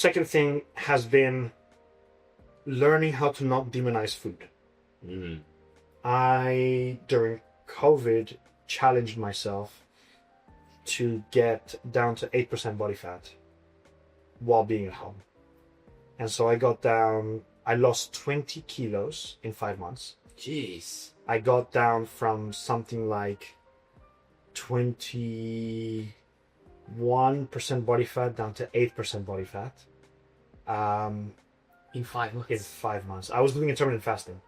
Second thing has been learning how to not demonize food. During COVID, challenged myself to get down to 8% body fat while being at home. And so I lost 20 kilos in 5 months. Jeez. I got down from something like 21% body fat down to 8% body fat. In 5 months? In 5 months. I was doing intermittent fasting.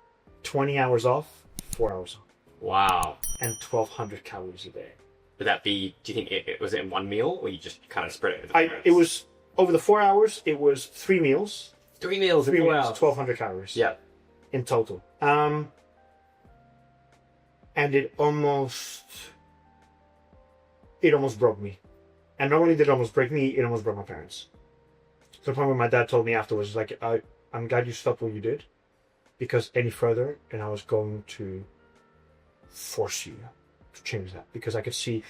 20 hours off, 4 hours on. Wow. And 1,200 calories a day. Would that be, do you think it was in one meal, or you just kind of spread it over the It was, over the 4 hours, it was 3 meals. 3 meals in 4 hours. 1,200 calories. Yeah. In total. And it almost broke me. And not only did it almost break me, it almost broke my parents. To the point where my dad told me afterwards, like, I'm glad you stopped what you did, because any further, and I was going to force you to change that. Because I could see,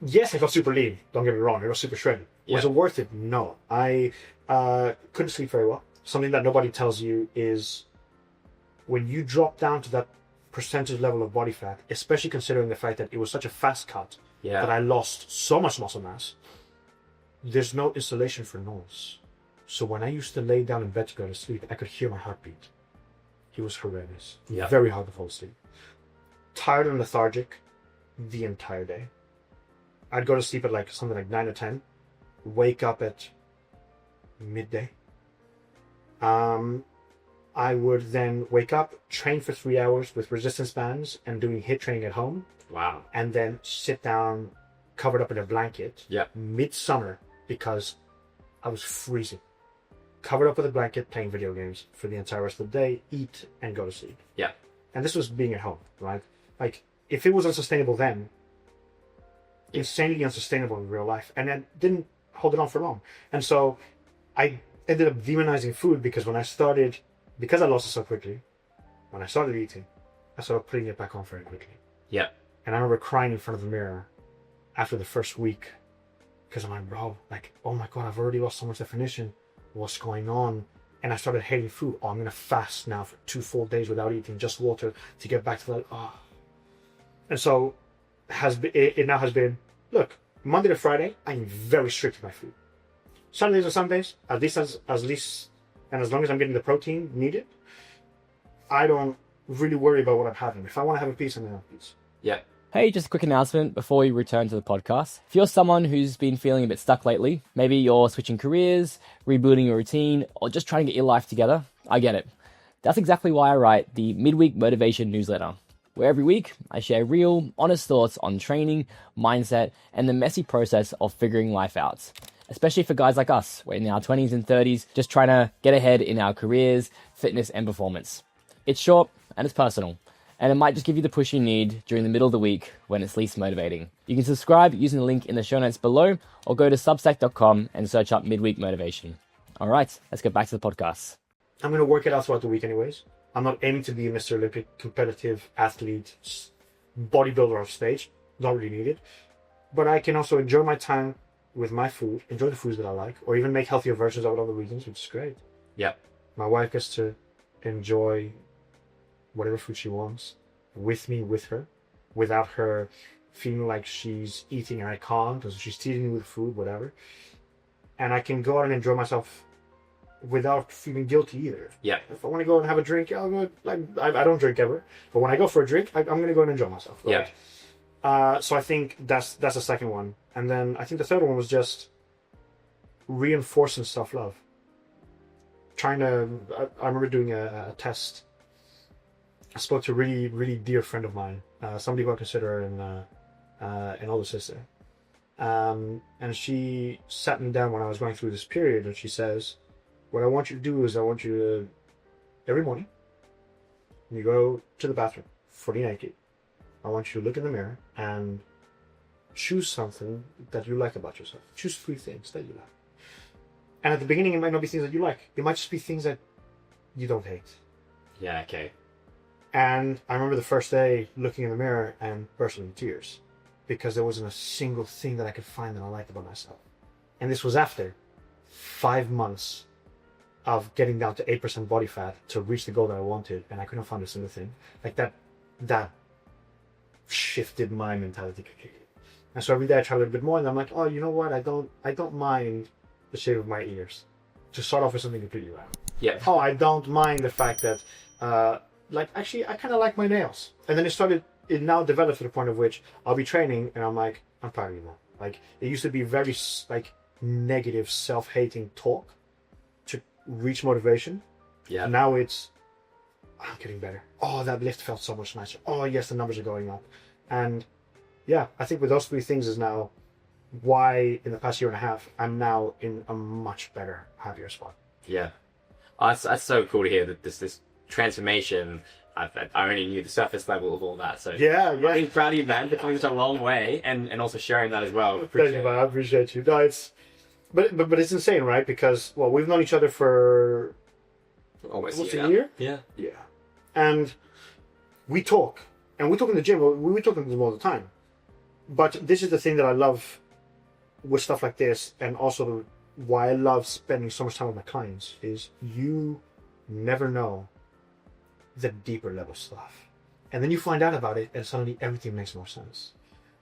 yes, I got super lean, don't get me wrong, I got super shredded. Yeah. Was it worth it? No. I couldn't sleep very well. Something that nobody tells you is when you drop down to that percentage level of body fat, especially considering the fact that it was such a fast cut that I lost so much muscle mass, there's no insulation for noise. So when I used to lay down in bed to go to sleep, I could hear my heartbeat. It was horrendous. Yeah. Very hard to fall asleep. Tired and lethargic the entire day. I'd go to sleep at like something like 9 or 10, wake up at midday. I would then wake up, train for 3 hours with resistance bands and doing HIIT training at home. Wow. And then sit down covered up in a blanket. Yeah. Midsummer, because I was freezing. Covered up with a blanket, playing video games for the entire rest of the day, eat and go to sleep. Yeah. And this was being at home, right? Like, if it was unsustainable then, insanely unsustainable in real life. And then didn't hold it on for long. And so I ended up demonizing food because because I lost it so quickly, when I started eating, I started putting it back on very quickly. Yeah. And I remember crying in front of the mirror after the first week because I'm like, bro, like, oh my God, I've already lost so much definition. What's going on? And I started hating food. Oh, I'm going to fast now for 2 full days without eating, just water to get back to that. Oh. And so it now has been, look, Monday to Friday, I'm very strict with my food. Saturdays and Sundays, at least and as long as I'm getting the protein needed, I don't really worry about what I'm having. If I want to have a piece, I'm going to have a piece. Yeah. Hey, just a quick announcement before we return to the podcast. If you're someone who's been feeling a bit stuck lately, maybe you're switching careers, rebuilding your routine, or just trying to get your life together, I get it. That's exactly why I write the Midweek Motivation newsletter, where every week I share real, honest thoughts on training, mindset, and the messy process of figuring life out. Especially for guys like us, we're in our 20s and 30s, just trying to get ahead in our careers, fitness, and performance. It's short and it's personal, and it might just give you the push you need during the middle of the week when it's least motivating. You can subscribe using the link in the show notes below, or go to substack.com and search up Midweek Motivation. All right, let's get back to the podcast. I'm going to work it out throughout the week anyways. I'm not aiming to be a Mr. Olympic competitive athlete, bodybuilder off stage. Not really needed. But I can also enjoy my time with my food, enjoy the foods that I like, or even make healthier versions of it on the weekends, which is great. Yeah. My wife gets to enjoy whatever food she wants with me, with her, without her feeling like she's eating and I can't, or she's teasing me with food, whatever. And I can go out and enjoy myself without feeling guilty either. Yeah. If I want to go and have a drink, I'll go. Like, I don't drink ever, but when I go for a drink, I'm going to go and enjoy myself. Right? Yeah. So I think that's the second one. And then I think the third one was just reinforcing self-love. I remember doing a test. I spoke to a really, really dear friend of mine, somebody who I consider an older sister. And she sat me down when I was going through this period, and she says, what I want you to do is I want you to, every morning, you go to the bathroom, fully naked. I want you to look in the mirror and choose something that you like about yourself. Choose 3 things that you like. And at the beginning, it might not be things that you like. It might just be things that you don't hate. Yeah, okay. And I remember the first day looking in the mirror and bursting into tears because there wasn't a single thing that I could find that I liked about myself. And this was after 5 months of getting down to 8% body fat to reach the goal that I wanted, and I couldn't find a single thing. Like that shifted my mentality completely. And so every day I try a little bit more, and I'm like, oh, you know what? I don't mind the shape of my ears. To start off with something completely random. Yeah. Oh, I don't mind the fact that, like, actually, I kind of like my nails. And then it now developed to the point of which I'll be training, and I'm like, I'm proud of you now. Like, it used to be very, like, negative, self-hating talk to reach motivation. Yeah. Now it's, I'm getting better. Oh, that lift felt so much nicer. Oh, yes, the numbers are going up. And yeah, I think with those 3 things is now why in the past year and a half, I'm now in a much better, happier spot. Yeah. Oh, that's so cool to hear that this transformation. I only knew the surface level of all that. So Yeah. I'm proud of you, man, for coming such a long way and also sharing that as well. Thank you, man. I appreciate you. No, but it's insane, right? Because, well, we've known each other for Almost a year. Yeah. Yeah. And we talk. And we talk in the gym. We talk in the gym all the time. But this is the thing that I love with stuff like this, and also why I love spending so much time with my clients, is you never know the deeper level stuff. And then you find out about it, and suddenly everything makes more sense.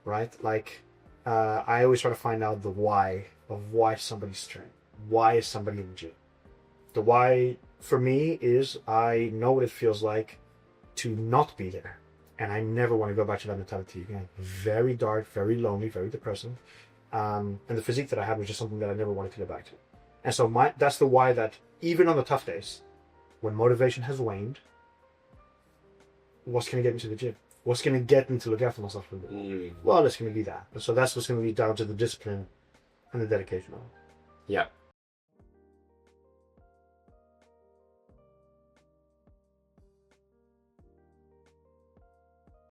Right? Like, I always try to find out the why of why somebody's training. Why is somebody in the gym? The why, for me, is I know what it feels like to not be there. And I never want to go back to that mentality again. Very dark, very lonely, very depressing. And the physique that I had was just something that I never wanted to go back to. And so that's the why, that even on the tough days, when motivation has waned, what's going to get me to the gym? What's going to get me to look after myself a little bit? Well, it's going to be that. And so that's what's going to be down to the discipline and the dedication of it. Yeah.